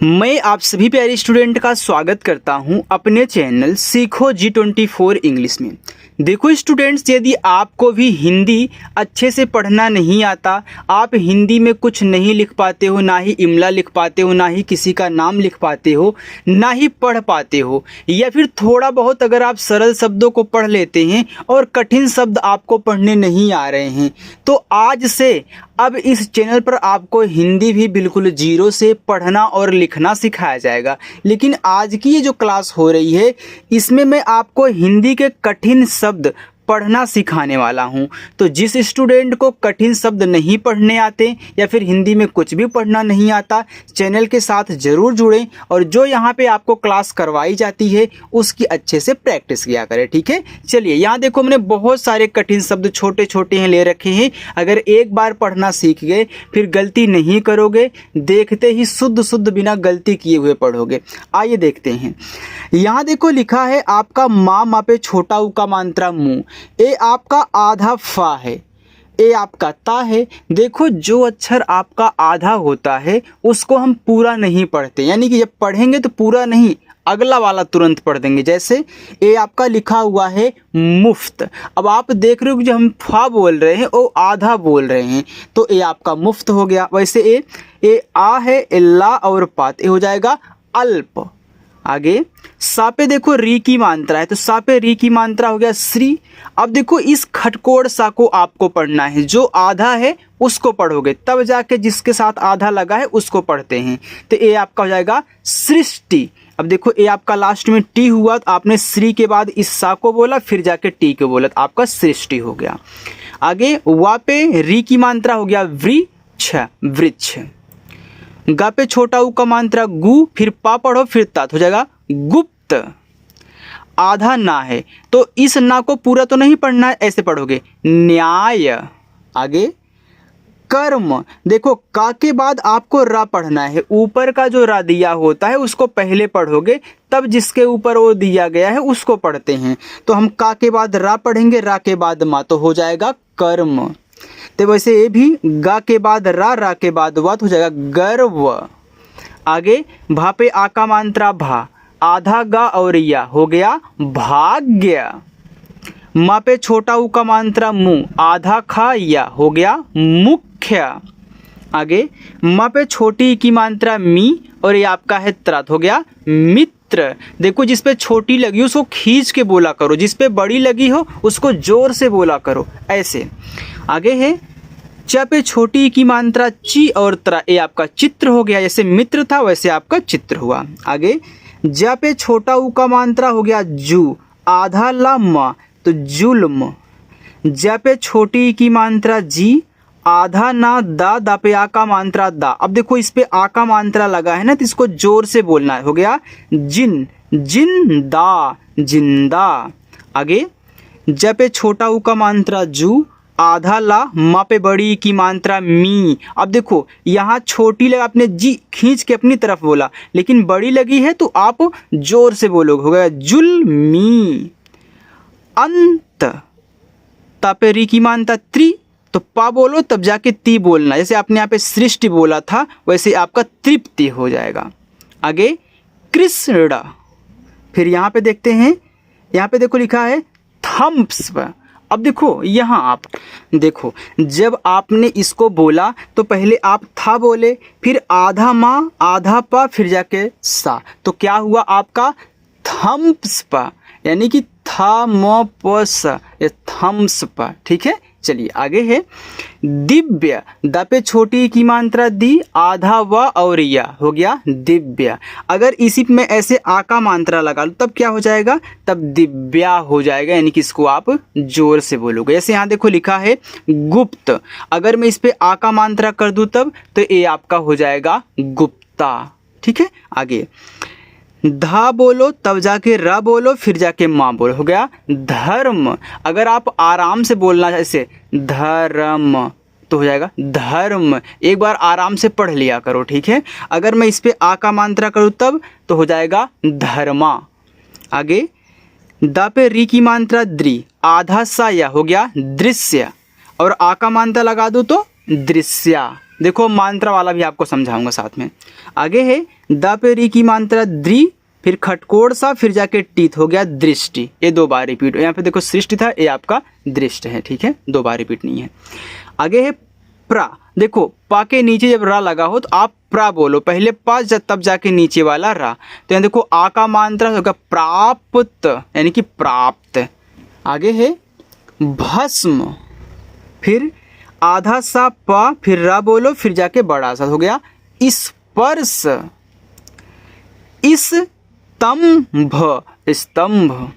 मैं आप सभी प्यारे स्टूडेंट का स्वागत करता हूं अपने चैनल सीखो G24 इंग्लिश में। देखो स्टूडेंट्स, यदि आपको भी हिंदी अच्छे से पढ़ना नहीं आता, आप हिंदी में कुछ नहीं लिख पाते हो, ना ही इमला लिख पाते हो, ना ही किसी का नाम लिख पाते हो, ना ही पढ़ पाते हो, या फिर थोड़ा बहुत अगर आप सरल शब्दों को पढ़ लेते हैं और कठिन शब्द आपको पढ़ने नहीं आ रहे हैं, तो आज से अब इस चैनल पर आपको हिंदी भी बिल्कुल जीरो से पढ़ना और लिखना सिखाया जाएगा। लेकिन आज की ये जो क्लास हो रही है, इसमें मैं आपको हिंदी के कठिन शब्द पढ़ना सिखाने वाला हूं। तो जिस स्टूडेंट को कठिन शब्द नहीं पढ़ने आते या फिर हिंदी में कुछ भी पढ़ना नहीं आता, चैनल के साथ ज़रूर जुड़ें और जो यहाँ पे आपको क्लास करवाई जाती है उसकी अच्छे से प्रैक्टिस किया करें। ठीक है, चलिए यहाँ देखो, हमने बहुत सारे कठिन शब्द छोटे छोटे हैं ले रखे हैं। अगर एक बार पढ़ना सीख गए फिर गलती नहीं करोगे, देखते ही शुद्ध शुद्ध बिना गलती किए हुए पढ़ोगे। आइए देखते हैं। यहाँ देखो लिखा है आपका माँ मापे छोटा ऊ का मात्रा मुँह। ए आपका आधा फा है, ए आपका ता है। देखो, जो अक्षर आपका आधा होता है उसको हम पूरा नहीं पढ़ते, यानी कि जब पढ़ेंगे तो पूरा नहीं, अगला वाला तुरंत पढ़ देंगे। जैसे ए आपका लिखा हुआ है मुफ्त। अब आप देख रहे हो कि जो हम फा बोल रहे हैं वो आधा बोल रहे हैं, तो ए आपका मुफ्त हो गया। वैसे ए आ है, इल्ला और पात, ए हो जाएगा अल्प। आगे सा पे देखो री की मात्रा है, तो सा पे री की मात्रा हो गया श्री। अब देखो इस खटकोड़ सा को आपको पढ़ना है, जो आधा है उसको पढ़ोगे तब जाके जिसके साथ आधा लगा है उसको पढ़ते हैं। तो ए आपका हो जाएगा सृष्टि। अब देखो ए आपका लास्ट में टी हुआ, तो आपने श्री के बाद इस सा को बोला फिर जाके टी को बोला, तो आपका सृष्टि हो गया। आगे वा पे री की मात्रा हो गया वृक्ष, वृक्ष। गा पे छोटा ऊ का मात्रा गु, फिर पा पढ़ो फिर तात, हो जाएगा गुप्त। आधा ना है तो इस ना को पूरा तो नहीं पढ़ना है, ऐसे पढ़ोगे न्याय। आगे कर्म, देखो का के बाद आपको रा पढ़ना है, ऊपर का जो रा दिया होता है उसको पहले पढ़ोगे, तब जिसके ऊपर वो दिया गया है उसको पढ़ते हैं। तो हम का के बाद रा पढ़ेंगे, रा के बाद मा, तो हो जाएगा कर्म। तो वैसे ये भी गा के बाद रा, रा के बाद वा, तो हो जाएगा गर्व। आगे भा पे आ का मात्रा भा, आधा गा और या, हो गया भाग्य। मा पे छोटा ऊ का मात्रा मुँह, आधा खा या, हो गया मुख्य। आगे मा पे छोटी की मात्रा मी और ये आपका है त्रात, हो गया मित्र। देखो जिस पे छोटी लगी हो उसको खींच के बोला करो, जिस पे बड़ी लगी हो उसको जोर से बोला करो, ऐसे। आगे है च पे छोटी की मात्रा ची और त्रा, ये आपका चित्र हो गया, जैसे मित्र था वैसे आपका चित्र हुआ। आगे ज पे छोटा ऊ का मात्रा हो गया जू, आधा ला मा, तो जुल्म। ज पे छोटी की मात्रा जी, आधा ना दा, दा पे आ का मात्रा दा। अब देखो इस पे आ का मात्रा लगा है ना, तो इसको जोर से बोलना है, हो गया जिन, जिंदा, जिंदा। आगे ज पे छोटा ऊ का मात्रा जू, आधा ला, मा पे बड़ी की मात्रा मी। अब देखो यहाँ छोटी लगा, आपने जी खींच के अपनी तरफ बोला, लेकिन बड़ी लगी है तो आप जोर से बोलोगे, हो गया जुल्मी। अंत, ता पे री की मात्रा त्रि, तो पा बोलो तब जाके ती बोलना, जैसे आपने यहाँ पे सृष्टि बोला था वैसे आपका तृप्ति हो जाएगा। आगे कृष्ण, फिर यहाँ पे देखते हैं, यहाँ पे देखो लिखा है थम्स। अब देखो यहाँ आप देखो, जब आपने इसको बोला तो पहले आप था बोले, फिर आधा माँ आधा पा, फिर जाके सा, तो क्या हुआ आपका थम्स पा, यानी कि था म प स, ये थम्स पा। ठीक है, चलिए आगे है दिव्य। द पे छोटी की मात्रा दी, आधा व और या, हो गया दिव्य। अगर इसी में ऐसे आ का मात्रा लगा लो तब क्या हो जाएगा, तब दिव्या हो जाएगा, यानी कि इसको आप जोर से बोलोगे। जैसे यहाँ देखो लिखा है गुप्त, अगर मैं इस पे आ का मात्रा कर दूं तब, तो ये आपका हो जाएगा गुप्ता। ठीक है, आगे धा बोलो तब जाके र बोलो, फिर जाके माँ बोलो, हो गया धर्म। अगर आप आराम से बोलना जैसे धर्म, तो हो जाएगा धर्म। एक बार आराम से पढ़ लिया करो, ठीक है। अगर मैं इस पे आ का मात्रा करूँ तब, तो हो जाएगा धर्मा। आगे द पे री की मात्रा द्रि, आधा सा या, हो गया दृश्य, और आ का मात्रा लगा दूँ तो दृश्या, देखो मात्रा वाला भी आपको समझाऊंगा साथ में। आगे है द पे री की मात्रा द्रि, फिर खटकोड़ सा, फिर जाके टीथ हो गया दृष्टि। ये 2 बार रिपीट, यहाँ पे देखो सृष्टि था, ये आपका दृष्ट है, ठीक है, 2 बार रिपीट नहीं है। आगे है प्रा, देखो पा के नीचे जब रा लगा हो तो आप प्रा बोलो, पहले पा तब जाके नीचे वाला रा। तो यहाँ देखो आ का मात्रा होगा प्राप्त, यानी कि प्राप्त। आगे है भस्म, फिर आधा सा पा, फिर रा बोलो, फिर जाके बड़ा सा हो गया स्पर्श। स्तंभ, स्तंभ।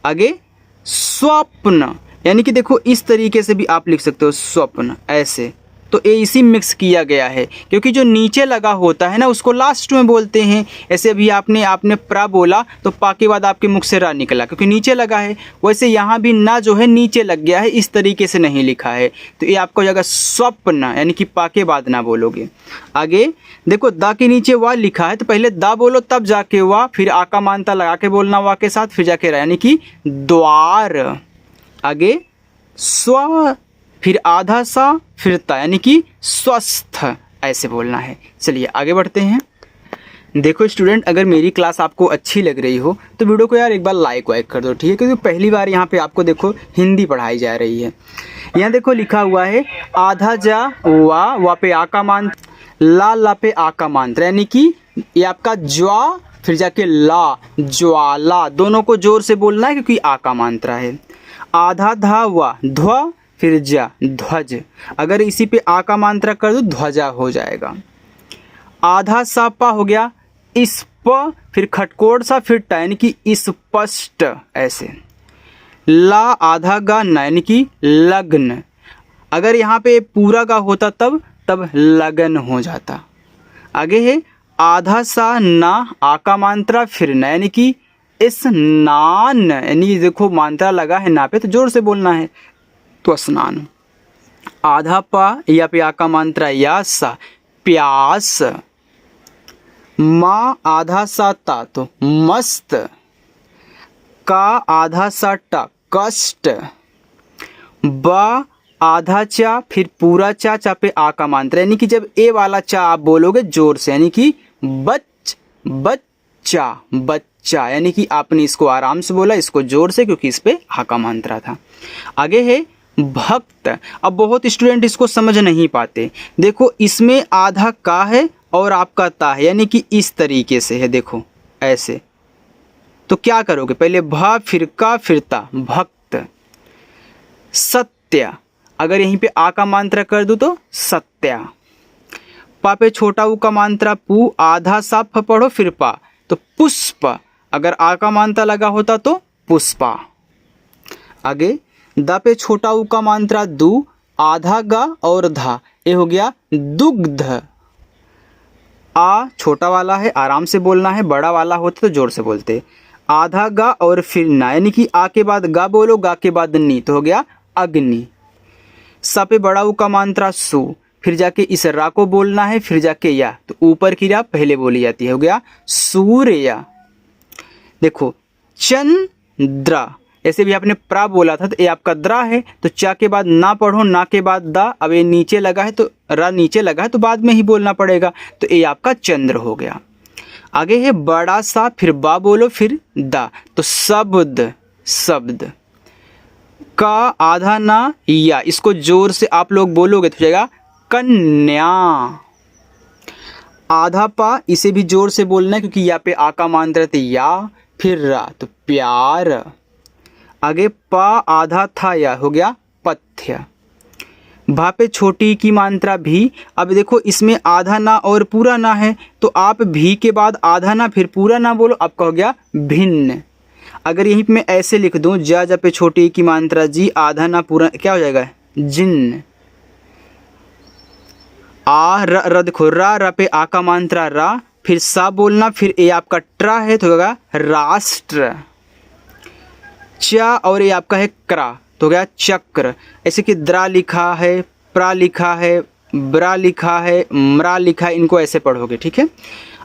आगे स्वप्न, यानी कि देखो इस तरीके से भी आप लिख सकते हो स्वप्न, ऐसे। तो ये इसी मिक्स किया गया है, क्योंकि जो नीचे लगा होता है ना उसको लास्ट में बोलते हैं। ऐसे अभी आपने प्रा बोला तो पा के बाद आपके मुख से रा निकला, क्योंकि नीचे लगा है। वैसे यहाँ भी ना जो है नीचे लग गया है, इस तरीके से नहीं लिखा है। तो ये आपको जगह स्वप्न, यानी कि पा के बाद ना बोलोगे। आगे देखो दा के नीचे वा लिखा है, तो पहले दा बोलो तब जाके वा, फिर आ का मानता लगा के बोलना वा के साथ, फिर जाके रा, यानी कि द्वार। आगे स्व, फिर आधा सा, फिर ता, यानी कि स्वस्थ, ऐसे बोलना है। चलिए आगे बढ़ते हैं। देखो स्टूडेंट, अगर मेरी क्लास आपको अच्छी लग रही हो तो वीडियो को यार एक बार लाइक वाइक कर दो, ठीक है, क्योंकि पहली बार यहाँ पे आपको देखो हिंदी पढ़ाई जा रही है। यहाँ देखो लिखा हुआ है आधा जा वा पे आ का मांत्र, ला पे आ का मांत्र, यानी कि ये आपका ज्वा, फिर जाके ला, ज्वाला, दोनों को जोर से बोलना है क्योंकि आ का मात्रा है। आधा धा वा ध्वा, फिर जा ध्वज, अगर इसी पे आ का मात्रा कर दो ध्वजा हो जाएगा। आधा सा पा हो गया स्प, फिर खटकोड़ सा, फिर टा, यानी कि स्पष्ट, ऐसे। ला आधा गा ना, यानी कि लग्न, अगर यहाँ पे पूरा गा होता तब लगन हो जाता। आगे है आधा सा ना, आ का मात्रा, फिर ना, यानी कि स्नान, यानी देखो मात्रा लगा है ना पे तो जोर से बोलना है, तो स्नान। आधा पा या पे आ का मात्रा या सा, प्यास। माँ आधा सा ता, तो मस्त। का आधा सा टा, कष्ट। बा आधा चा, फिर पूरा चा, चा पे आ का मात्रा, यानी कि जब ए वाला चा आप बोलोगे जोर से, यानी कि बच्चा, बच्चा, यानी कि आपने इसको आराम से बोला, इसको जोर से, क्योंकि इस पे आ का मात्रा था। आगे है भक्त। अब बहुत स्टूडेंट इसको समझ नहीं पाते। देखो इसमें आधा का है और आपका ता है, यानी कि इस तरीके से है, देखो ऐसे। तो क्या करोगे, पहले भा, फिर का, फिर ता, भक्त। सत्य, अगर यहीं पे आ का मात्रा कर दूं तो सत्या। पा पे छोटा ऊ का मात्रा पू, आधा सा फ पढ़ो, फिर पा, तो पुष्प, अगर आ का मात्रा लगा होता तो पुष्पा। आगे द पे छोटा ऊ का मात्रा दू, आधा गा और धा, ये हो गया दुग्ध। आ छोटा वाला है, आराम से बोलना है, बड़ा वाला होता तो जोर से बोलते। आधा गा और फिर ना, यानी कि आ के बाद गा बोलो, गा के बाद नी, तो हो गया अग्नि। सा पे बड़ा ऊ का मात्रा सु, फिर जाके इस रा को बोलना है, फिर जाके या, तो ऊपर की रा पहले बोली जाती है, हो गया सूर्य। देखो चंद्र, ऐसे भी आपने प्रा बोला था तो ये आपका द्रा है, तो चा के बाद ना पढ़ो, ना के बाद दा, अब ये नीचे लगा है तो रा नीचे लगा है तो बाद में ही बोलना पड़ेगा, तो ये आपका चंद्र हो गया। आगे है बड़ा सा, फिर बा बोलो, फिर दा, तो शब्द, शब्द। का आधा ना या, इसको जोर से आप लोग बोलोगे तो हो जाएगा कन्या। आधा पा, इसे भी जोर से बोलना है क्योंकि यहाँ पे आ का मात्रा थे या, फिर रा, तो प्यार। आगे पा आधा था या, हो गया पथ्य। भा पे छोटी की मात्रा भी। अब देखो इसमें आधा ना और पूरा ना है, तो आप भी के बाद आधा ना फिर पूरा ना बोलो, आपका हो गया भिन्न। अगर यहीं पे मैं ऐसे लिख दूं, जा पे छोटी की मात्रा जी, आधा ना पूरा, क्या हो जाएगा जिन्न। आ र देखो रा पे आ का मात्रा रा, फिर सा बोलना, फिर ए आपका ट्रा है तो होगा राष्ट्र। चा और ये आपका है क्रा, तो हो गया चक्र। ऐसे कि द्रा लिखा है, प्रा लिखा है, ब्रा लिखा है, म्रा लिखा है, इनको ऐसे पढ़ोगे, ठीक है।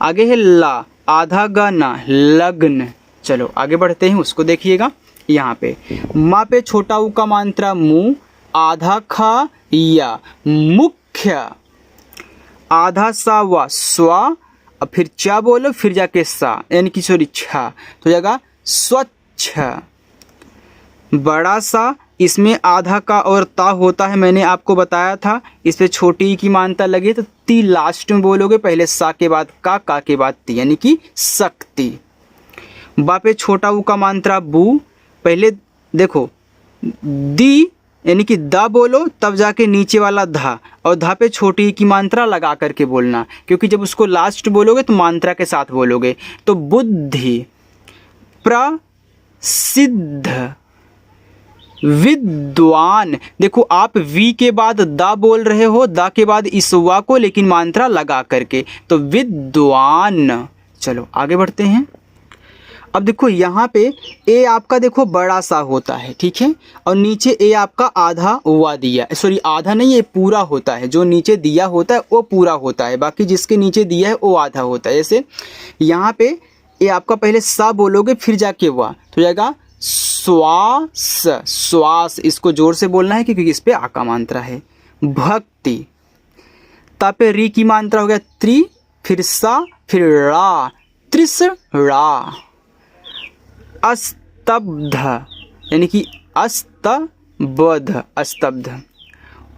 आगे है ला, आधा गा ना, लग्न। चलो आगे बढ़ते हैं, उसको देखिएगा। यहाँ पे माँ पे छोटा ऊ का मात्रा मुँह, आधा खा या, मुख्य। आधा सा वा स्वा, अब फिर चा बोलो, फिर जाके सा, यानी कि सॉरी छा, तो जाएगा स्वच्छ। बड़ा सा, इसमें आधा का और ता होता है, मैंने आपको बताया था। इस पे छोटी की मानता लगे तो ती लास्ट में बोलोगे, पहले सा के बाद का के बाद ती, यानी कि शक्ति। बा पे छोटा ऊ का मात्रा बू, पहले देखो दी यानी कि दा बोलो, तब जाके नीचे वाला धा, और धा पे छोटी की मात्रा लगा करके बोलना, क्योंकि जब उसको लास्ट बोलोगे तो मात्रा के साथ बोलोगे। तो बुद्धि, प्रसिद्ध, विद्वान। देखो आप वी के बाद दा बोल रहे हो, दा के बाद इस वा को लेकिन मात्रा लगा करके, तो विद्वान। चलो आगे बढ़ते हैं। अब देखो यहाँ पे ए आपका देखो बड़ा सा होता है, ठीक है, और नीचे ए आपका आधा हुआ दिया, सॉरी आधा नहीं, ये पूरा होता है। जो नीचे दिया होता है वो पूरा होता है, बाकी जिसके नीचे दिया है वो आधा होता है। जैसे यहाँ पे ए आपका पहले सा बोलोगे, फिर जाके हुआ, तो जाएगा श्वास, श्वास। इसको जोर से बोलना है क्योंकि इस पे आ का मात्रा है। भक्ति, ता पे री की मात्रा हो गया त्रि, फिर सा, फिर रा, त्रिसरा। अस्तब्ध, यानी कि अस्तबध, अस्तब्ध।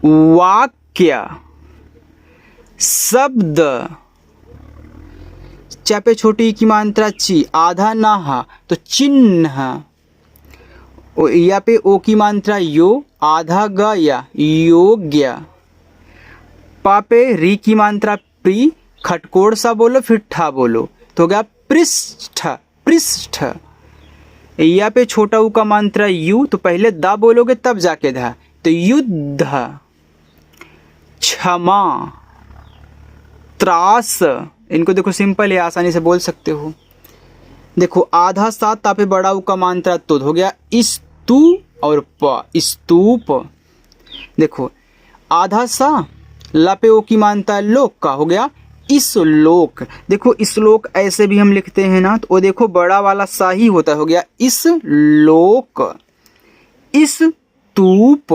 वाक्य, शब्द, चा पे छोटी की मात्रा ची, आधा नाहा, तो चिन्ह। या पे ओ की मात्रा यो, आधा ग या, योग्य। पा पे री की मात्रा प्री, खटकोड़ सा बोलो, फिर ठा बोलो, तो हो गया पृष्ठ, पृष्ठ। या पे छोटा ऊ का मात्रा यू, तो पहले दा बोलोगे तब जाके धा, तो युद्ध। क्षमा, त्रास, इनको देखो सिंपल है, आसानी से बोल सकते हो। देखो आधा सा, ता पे बड़ा ऊ का मात्रा तो हो गया स्तू और प, स्तूप। देखो आधा सा, ला पे ओ की मात्रा लोक का, हो गया इस लोक। देखो इस लोक ऐसे भी हम लिखते हैं ना, तो वो देखो बड़ा वाला सा ही होता, हो गया इस लोक। इस तूप।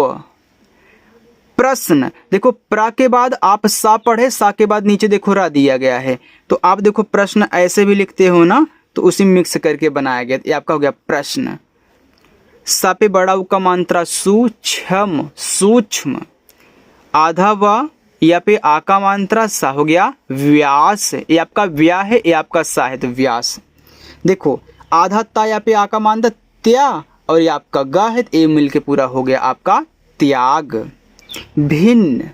प्रश्न, देखो प्रा के बाद आप सा पढ़े, सा के बाद नीचे देखो रा दिया गया है, तो आप देखो प्रश्न ऐसे भी लिखते हो ना, तो उसी मिक्स करके बनाया गया, ये आपका हो गया प्रश्न। सा पे बड़ा उ का मात्रा सूक्ष्म, सूक्ष्म। आधा व या पे आ का मात्रा सा, हो गया व्यास। ये आपका व्या है, ये आपका सा है, तो व्यास। देखो आधा ता या पे आ का मात्रा त्या, और ये आपका गा है, तो ये मिलके पूरा हो गया आपका त्याग। भिन्न,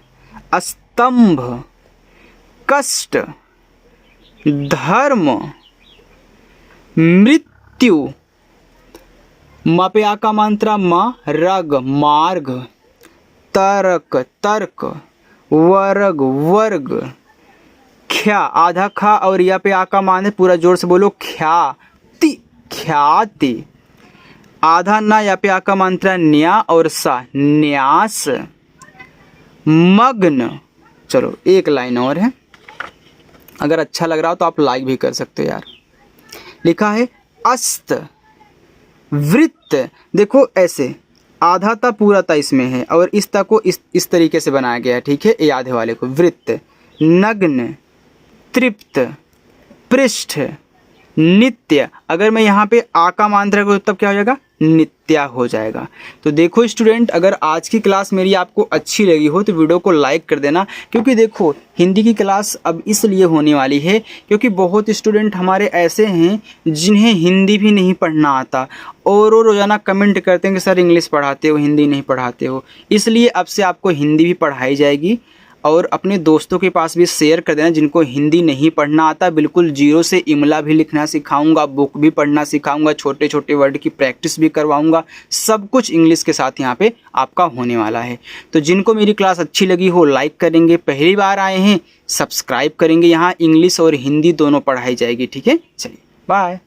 स्तंभ, कष्ट, धर्म, मृत्यु। म पे आ का मात्रा म, रग, मार्ग। तर्क, तर्क। वर्ग, वर्ग। ख्या, आधा खा और या पे आ का मान है, पूरा जोर से बोलो ख्याति, ख्याति। आधा ना या पे आ का मात्रा न्या और सा, न्यास। मग्न। चलो एक लाइन और है, अगर अच्छा लग रहा हो तो आप लाइक भी कर सकते हो यार। लिखा है अस्त, वृत्त। देखो ऐसे आधा ता पूरा ता इसमें है, और इस ता को इस तरीके से बनाया गया है, ठीक है, ये आधे वाले को। वृत्त, नग्न, तृप्त, पृष्ठ, नित्य। अगर मैं यहाँ पे आ का मात्रा को तब क्या हो जाएगा, नित्या हो जाएगा। तो देखो स्टूडेंट, अगर आज की क्लास मेरी आपको अच्छी लगी हो तो वीडियो को लाइक कर देना, क्योंकि देखो हिंदी की क्लास अब इसलिए होने वाली है क्योंकि बहुत स्टूडेंट हमारे ऐसे हैं जिन्हें हिंदी भी नहीं पढ़ना आता, और वो रोज़ाना कमेंट करते हैं कि सर इंग्लिश पढ़ाते हो, हिंदी नहीं पढ़ाते हो। इसलिए अब से आपको हिंदी भी पढ़ाई जाएगी, और अपने दोस्तों के पास भी शेयर कर देना जिनको हिंदी नहीं पढ़ना आता। बिल्कुल जीरो से इमला भी लिखना सिखाऊंगा, बुक भी पढ़ना सिखाऊंगा, छोटे छोटे वर्ड की प्रैक्टिस भी करवाऊंगा, सब कुछ इंग्लिश के साथ यहाँ पे आपका होने वाला है। तो जिनको मेरी क्लास अच्छी लगी हो लाइक करेंगे, पहली बार आए हैं सब्सक्राइब करेंगे। यहाँ इंग्लिश और हिंदी दोनों पढ़ाई जाएगी, ठीक है। चलिए बाय।